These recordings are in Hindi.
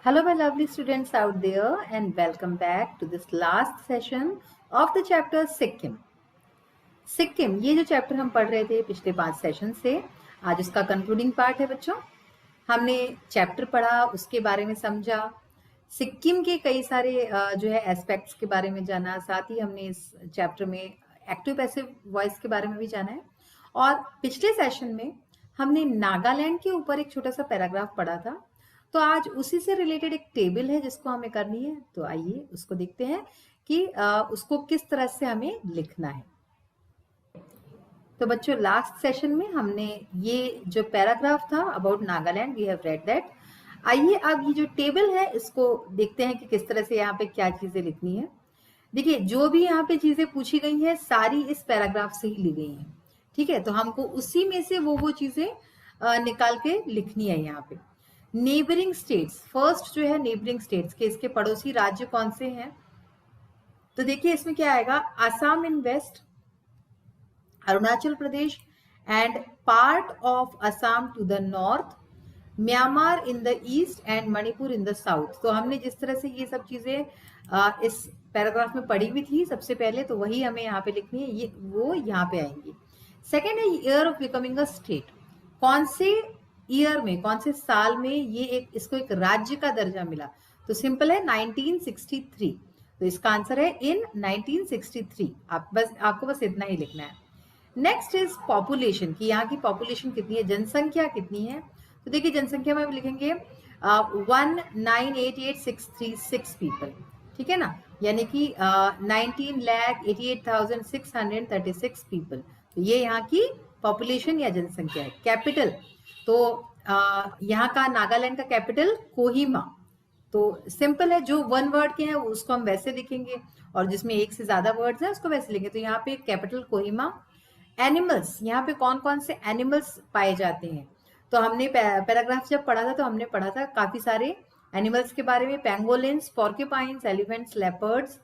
Hello, my lovely students out there, and welcome back to this last session of the chapter Sikkim. Sikkim ये जो चैप्टर हम पढ़ रहे थे पिछले 5 सेशन से, आज उसका कंक्लूडिंग पार्ट है बच्चों। हमने चैप्टर पढ़ा, उसके बारे में समझा, सिक्किम के कई सारे जो है एस्पेक्ट्स के बारे में जाना, साथ ही हमने इस चैप्टर में एक्टिव पैसिव वॉइस के बारे में भी जाना है। और पिछले सेशन में हमने नागालैंड के ऊपर एक छोटा सा पैराग्राफ पढ़ा था, तो आज उसी से रिलेटेड एक टेबल है जिसको हमें करनी है। तो आइए उसको देखते हैं कि उसको किस तरह से हमें लिखना है। तो बच्चों, लास्ट सेशन में हमने ये जो पैराग्राफ था about Nagaland, we have read that. आइए अब ये जो टेबल है इसको देखते हैं कि किस तरह से यहाँ पे क्या चीजें लिखनी है। देखिए, जो भी यहाँ पे चीजें पूछी गई हैं सारी इस पैराग्राफ से ही ली गई हैं, ठीक है। तो हमको उसी में से वो चीजें निकाल के लिखनी है यहाँ पे। नेबरिंग स्टेट्स, फर्स्ट जो है नेबरिंग स्टेट्स के इसके पड़ोसी राज्य कौन से हैं, तो देखिए इसमें क्या आएगा, Assam in west, Arunachal Pradesh and part of Assam to the north, Myanmar in the east and Manipur in the south. तो हमने जिस तरह से ये सब चीजें इस पैराग्राफ में पढ़ी हुई थी सबसे पहले, तो वही हमें यहाँ पे लिखनी है, ये वो यहाँ पे आएंगी। सेकेंड है year of becoming a state, कौन से ईयर में, कौन से साल में ये इसको एक राज्य का दर्जा मिला। तो सिंपल है 1963, तो इसका आंसर है इन 1963। आपको बस इतना ही लिखना है। नेक्स्ट इज पॉपुलेशन, कि यहाँ की पॉपुलेशन कितनी है, जनसंख्या कितनी है। तो देखिए जनसंख्या में हम लिखेंगे 1,988,636 पीपल, ठीक है ना, यानी कि 19,88,636 पीपल। तो ये यहाँ की पॉपुलेशन या जनसंख्या है। कैपिटल, तो यहाँ का नागालैंड का कैपिटल कोहिमा। तो सिंपल है, जो वन वर्ड के हैं उसको हम वैसे लिखेंगे, और जिसमें एक से ज्यादा वर्ड्स हैं उसको वैसे लिखेंगे। तो यहाँ पे कैपिटल कोहिमा। एनिमल्स, यहाँ पे कौन कौन से एनिमल्स पाए जाते हैं, तो हमने पैराग्राफ जब पढ़ा था तो हमने पढ़ा था काफी सारे एनिमल्स के बारे में, pangolins, porcupines, elephants, leopards,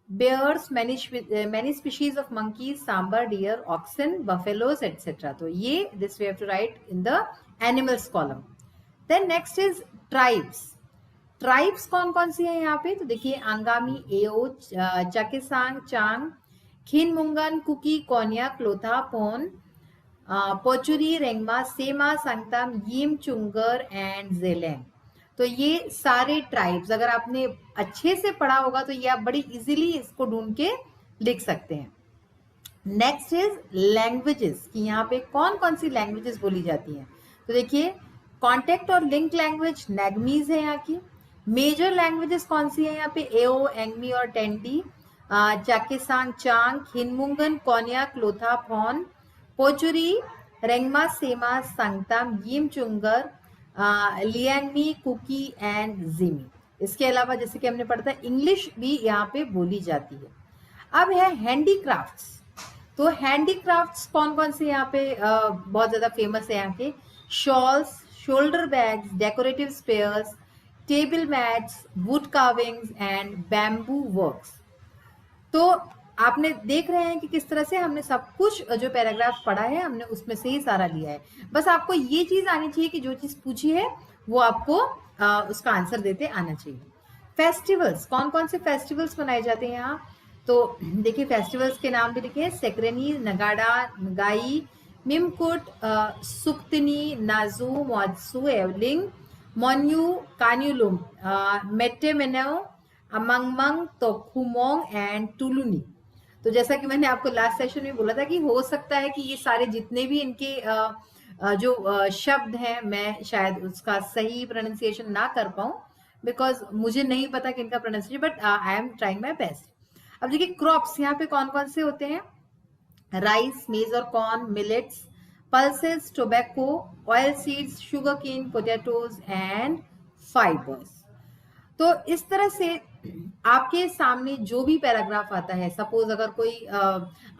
bears, many species of monkeys, sambar, deer, oxen, buffaloes, etc. तो ये this we have to write in the animals column. Then next is tribes. Tribes कौन कौन सी है यहाँ पे, तो देखिए अंगामी, एओ, चकेसांग, चांग, खिनमुंगन, कुकी, कोन्या, क्लोथा, पोन, पोचुरी, रेंगमा, सेमा, संगतम, यिम, चुंगर एंड जेलेंग। तो ये सारे ट्राइब्स अगर आपने अच्छे से पढ़ा होगा तो ये आप बड़ी इजीली इसको ढूंढ के लिख सकते हैं। नेक्स्ट इज लैंग्वेजेस, कि यहाँ पे कौन कौन सी लैंग्वेजेस बोली जाती हैं। तो देखिए कॉन्टेक्ट और लिंक लैंग्वेज नैगमीज है यहाँ की। मेजर लैंग्वेजेस कौन सी है यहाँ पे, एओ, एंगमी और टेंटी, चाकेसांग, चांग, खिनमुंगन, कोन्या, क्लोथा, फोन, पोचुरी, रेंगमा, सेमा, संगतम, यिम, चुंगर, लियांगमी, कुकी एंड जिमी। इसके अलावा जैसे कि हमने पढ़ा था इंग्लिश भी यहाँ पे बोली जाती है। अब है हैंडीक्राफ्ट्स, तो हैंडीक्राफ्ट्स कौन कौन से यहाँ पे बहुत ज्यादा फेमस है यहाँ के, shawls, shoulder bags, decorative spears, table mats, wood carvings and bamboo works. तो आपने देख रहे हैं कि किस तरह से हमने सब कुछ जो पैराग्राफ पढ़ा है हमने उसमें से ही सारा लिया है। बस आपको ये चीज आनी चाहिए कि जो चीज पूछी है वो आपको उसका आंसर देते आना चाहिए। फेस्टिवल्स, कौन कौन से फेस्टिवल्स मनाए जाते हैं यहाँ, तो देखिए फेस्टिवल्स के नाम भी लिखे, सेक्रेनी, नगाड़ा, नगाई, मिमकुट, सुक्तनी, नाजू, मोत्सू, एवलिंग, मोन्यू, कान्युलुम, मेटेमेनो, अमंगमंग, तोखुमोंग एंड टुलुनी। तो जैसा कि मैंने आपको लास्ट सेशन में बोला था कि हो सकता है कि ये सारे जितने भी इनके जो शब्द हैं मैं शायद उसका सही प्रोनाउंसिएशन ना कर पाऊं, बिकॉज मुझे नहीं पता कि इनका pronunciation, but I am trying my best. अब देखिए क्रॉप्स यहाँ पे कौन कौन से होते हैं, राइस, मेज और corn, millets, pulses, tobacco, oil seeds, sugar cane, potatoes and fibres. तो इस तरह से आपके सामने जो भी पैराग्राफ आता है, सपोज अगर कोई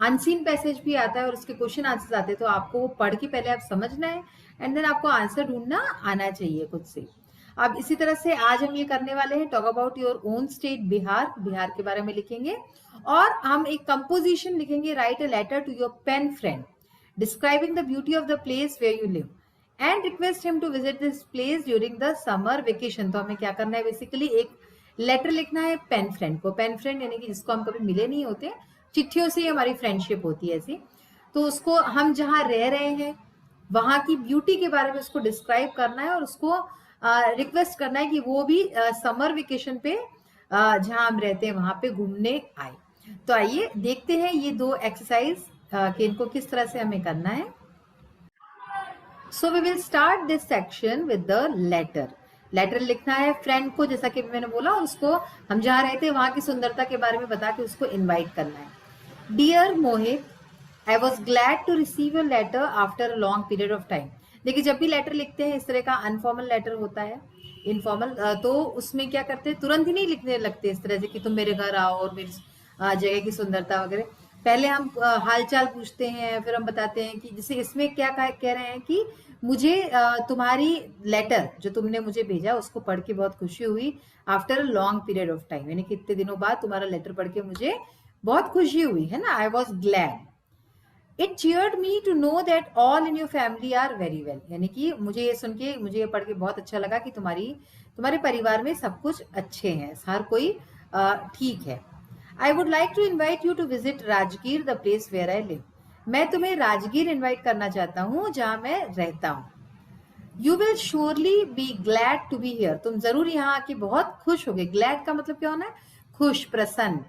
अनसीन पैसेज भी आता है और उसके क्वेश्चन आंसर आते हैं, तो आपको वो पढ़ के पहले आप समझना है एंड देन आपको आंसर ढूंढना आना चाहिए खुद से। अब इसी तरह से आज हम ये करने वाले हैं, talk about your own state Bihar, Bihar के बारे में लिखेंगे, और हम एक कंपोजिशन लिखेंगे, write a letter to your pen friend describing the beauty of the place where you live and request him to visit this place during the summer vacation. तो हमें क्या करना है, बेसिकली एक लेटर लिखना है पेन फ्रेंड को। पेन फ्रेंड यानी कि जिसको हम कभी मिले नहीं होते, चिट्ठियों से हमारी फ्रेंडशिप होती है ऐसी। तो उसको हम जहाँ रह रहे हैं वहां की ब्यूटी के बारे में उसको डिस्क्राइब करना है और उसको रिक्वेस्ट करना है कि वो भी समर वेकेशन पे जहाँ हम रहते हैं वहां पे घूमने आए। तो आइए देखते हैं ये दो एक्सरसाइज कि इनको किस तरह से हमें करना है। So we will start this section with the letter. Letter लिखना है फ्रेंड को, जैसा कि मैंने बोला, उसको हम जहाँ रहते हैं वहां की सुंदरता के बारे में बता के उसको इन्वाइट करना है। Dear Mohit, I was glad to receive your letter after a long period of time. देखिए जब भी लेटर लिखते हैं इस तरह का अनफॉर्मल लेटर होता है, इनफॉर्मल, तो उसमें क्या करते हैं, तुरंत ही नहीं लिखने लगते इस तरह से कि तुम मेरे घर आओ और मेरी जगह की सुंदरता वगैरह। पहले हम हालचाल पूछते हैं, फिर हम बताते हैं कि जैसे इसमें क्या कह रहे हैं कि मुझे तुम्हारी लेटर जो तुमने मुझे भेजा उसको पढ़ के बहुत खुशी हुई after a long period of time, यानी कितने दिनों बाद तुम्हारा लेटर पढ़ के मुझे बहुत खुशी हुई है ना। I was glad. It cheered me to know that all in your family are very well, यानी कि मुझे ये सुन के, मुझे ये पढ़ के बहुत अच्छा लगा कि तुम्हारे परिवार में सब कुछ अच्छे हैं, हर कोई ठीक है। I would like to invite you to visit Rajgir, the place where I live. मैं तुम्हें राजगीर इन्वाइट करना चाहता हूँ जहाँ मैं रहता हूँ। You will surely be glad to be here, तुम जरूर यहाँ आके बहुत खुश होगे। ग्लैड का मतलब क्या होना है, खुश, प्रसन्न।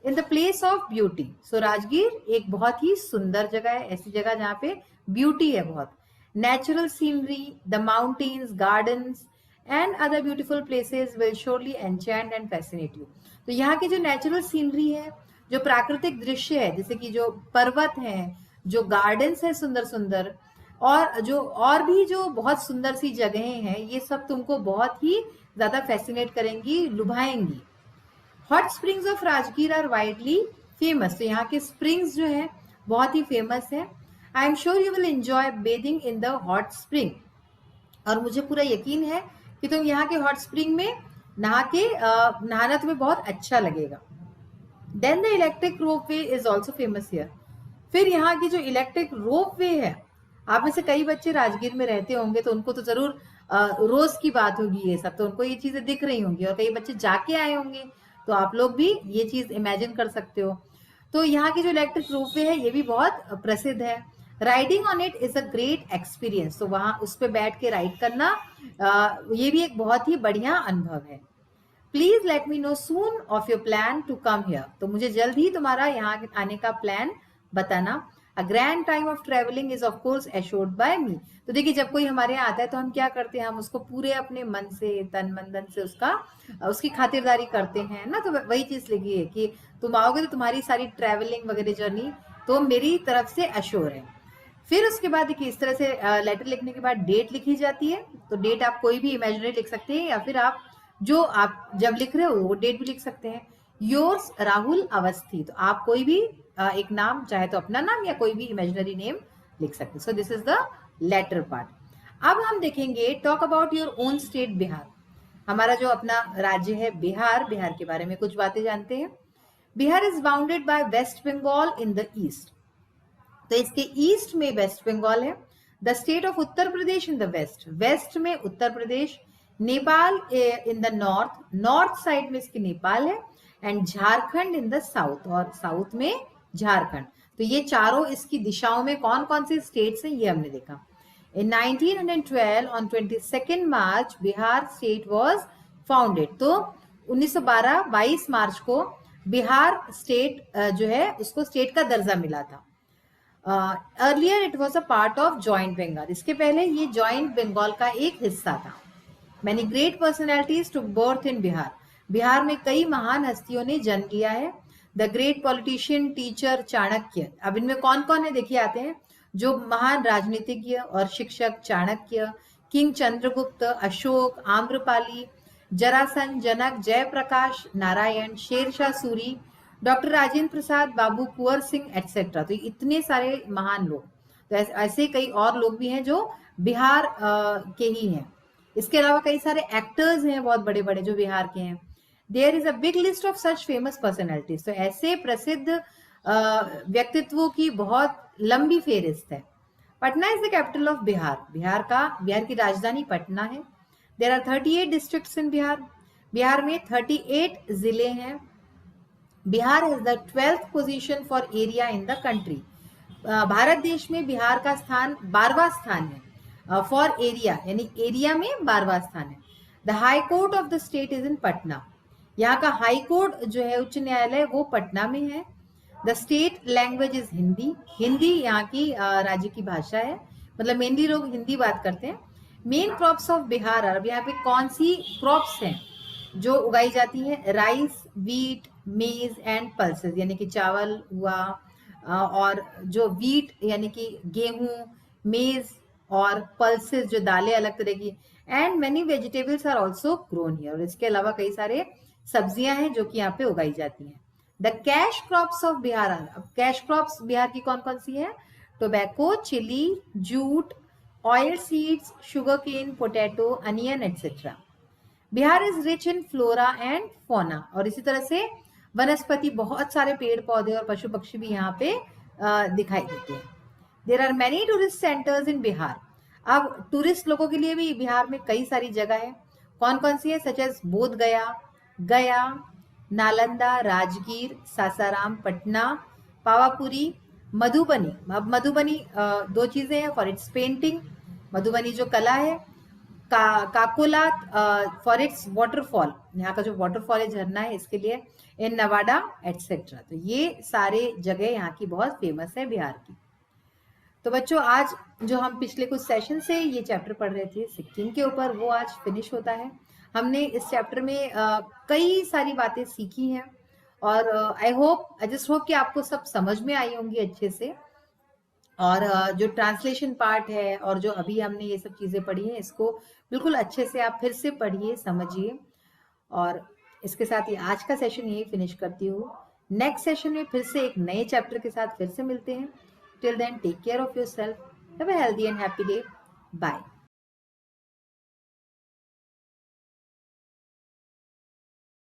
In the place of beauty, so Rajgir एक बहुत ही सुंदर जगह है, ऐसी जगह जहाँ पे ब्यूटी है बहुत। Natural scenery, the mountains, gardens and other beautiful places will surely enchant and fascinate you. तो यहाँ की जो नेचुरल सीनरी है, जो प्राकृतिक दृश्य है, जैसे कि जो पर्वत हैं, जो गार्डन्स है सुंदर सुंदर, और भी जो बहुत सुंदर सी जगहें हैं, ये सब तुमको बहुत ही ज्यादा फैसिनेट करेंगी, लुभाएंगी। Hot springs of Rajgir are widely famous, तो यहाँ के स्प्रिंग्स जो है बहुत ही फेमस है। I am sure you will enjoy bathing in the hot spring, और मुझे पूरा यकीन है कि तुम यहाँ के हॉट स्प्रिंग में नहाना तुम्हें बहुत अच्छा लगेगा। Then the electric rope way is also famous here. फिर यहाँ की जो इलेक्ट्रिक रोप वे है, आप में से कई बच्चे राजगीर में रहते होंगे तो उनको तो जरूर रोज की बात होगी ये सब, तो उनको ये चीजें दिख रही होंगी, और कई बच्चे जाके आए होंगे तो आप लोग भी ये चीज इमेजिन कर सकते हो। तो यहाँ की जो इलेक्ट्रिक रोप वे है ये भी बहुत प्रसिद्ध है। Riding on it is a great experience, तो वहां उस पर बैठ के राइड करना ये भी एक बहुत ही बढ़िया अनुभव है। Please let me know soon of your plan to come here, तो मुझे जल्द ही तुम्हारा यहाँ आने का प्लान बताना। A grand time of travelling is of course assured by me. तो देखिए जब कोई हमारे यहाँ आता है तो हम क्या करते हैं, हम उसको पूरे अपने मन से, तन मन धन से उसकी खातिरदारी करते हैं ना। तो वही चीज लिखी है कि तुम आओगे तो तुम्हारी सारी ट्रेवलिंग वगैरह जर्नी तो मेरी तरफ से अश्योर है। फिर उसके बाद देखिए इस तरह से लेटर लिखने के बाद डेट लिखी जाती है। तो डेट आप कोई भी इमेजिनरी लिख सकते हैं, या फिर आप जब लिख रहे हो वो डेट भी लिख सकते हैं। योर्स राहुल अवस्थी, तो आप कोई भी एक नाम, चाहे तो अपना नाम या कोई भी इमेजिनरी नेम लिख सकते हैं। So this is the letter part. अब हम देखेंगे talk about your own state Bihar. हमारा जो अपना राज्य है बिहार, बिहार के बारे में कुछ बातें जानते हैं। Bihar is bounded by West Bengal in the east, तो इसके ईस्ट में वेस्ट बंगाल है। The state of Uttar Pradesh in the west, west में Uttar Pradesh. Nepal in the north, north side में इसके नेपाल है। And Jharkhand in the south, और साउथ में झारखंड। तो ये चारों इसकी दिशाओं में कौन कौन से स्टेट्स हैं ये हमने देखा। इन 1912 on 22 March Bihar state was founded, तो 1912 22 मार्च को बिहार स्टेट जो है उसको स्टेट का दर्जा मिला था। Earlier it was a part of joint Bengal, इसके पहले ये जॉइंट बंगाल का एक हिस्सा था। Many great personalities took birth in Bihar, Bihar में कई महान हस्तियों ने जन्म लिया है। The great politician, teacher Chanakya, अब इनमें कौन कौन है देखिए आते हैं। जो महान राजनीतिज्ञ और शिक्षक चाणक्य, किंग चंद्रगुप्त, अशोक, आम्रपाली, जरासंध, जनक, जयप्रकाश नारायण, शेरशाह सूरी, डॉक्टर राजेंद्र प्रसाद, बाबू कुंवर सिंह एटसेट्रा। तो इतने सारे महान लोग, तो ऐसे कई और लोग भी हैं जो बिहार के ही हैं। इसके अलावा कई सारे एक्टर्स हैं बहुत बड़े बड़े जो बिहार के हैं। There is a big list of such famous personalities, तो ऐसे प्रसिद्ध व्यक्तित्वों की बहुत लंबी फेहरिस्त है। Patna is the capital of Bihar. Bihar की राजधानी पटना है। There are 38 districts in Bihar. Bihar में 38 जिले हैं। Bihar is the 12th position for area in the country. Bharat देश में बिहार का स्थान 12वां स्थान है फॉर एरिया, यानी एरिया में 12वां स्थान है। The high court of the state is in Patna. यहाँ का हाई कोर्ट जो है, उच्च न्यायालय, वो पटना में है। The state language is Hindi. Hindi यहाँ की राज्य की भाषा है, मतलब मेनली लोग हिंदी बात करते हैं। मेन क्रॉप्स ऑफ बिहार, अब यहाँ पे कौन सी क्रॉप्स हैं जो उगाई जाती हैं? राइस, वीट, मेज एंड पल्सेस, यानी कि चावल हुआ, और जो वीट यानी कि गेहूं, मेज और पल्सेस जो दालें अलग तरह की, and many vegetables are also grown here. और इसके अलावा कई सारे सब्जियां हैं जो कि यहाँ पे उगाई जाती हैं। The cash crops of Bihar. अब कैश क्रॉप्स बिहार की कौन कौन सी है? Tobacco, chilli, jute, oil seeds, sugar cane, potato, onion etcetera. Bihar is rich in flora and fauna. और इसी तरह से वनस्पति, बहुत सारे पेड़ पौधे और पशु पक्षी भी यहाँ पे दिखाई देते हैं। There are many tourist centres in Bihar. अब टूरिस्ट लोगों के लिए भी बिहार में कई सारी जगह है। कौन कौन सी है? सच एज बोध गया, नालंदा, राजगीर, सासाराम, पटना, पावापुरी, मधुबनी। अब मधुबनी दो चीजें हैं, फॉर इट्स पेंटिंग, मधुबनी जो कला है, काकोला फॉर इट्स वाटरफॉल, यहाँ का जो वाटरफॉल है, झरना है, इसके लिए, इन नवाडा एटसेट्रा। तो ये सारे जगह यहाँ की बहुत फेमस है बिहार की। तो बच्चों, आज जो हम पिछले कुछ सेशन से ये चैप्टर पढ़ रहे थे सिक्किम के ऊपर, वो आज फिनिश होता है। हमने इस चैप्टर में कई सारी बातें सीखी हैं, और आई जस्ट होप कि आपको सब समझ में आई होंगी अच्छे से। और जो ट्रांसलेशन पार्ट है और जो अभी हमने ये सब चीजें पढ़ी हैं, इसको बिल्कुल अच्छे से आप फिर से पढ़िए, समझिए। और इसके साथ ही आज का सेशन यही फिनिश करती हूँ। नेक्स्ट सेशन में फिर से एक नए चैप्टर के साथ फिर से मिलते हैं। Till then, take care of yourself, have a healthy and happy day. Bye.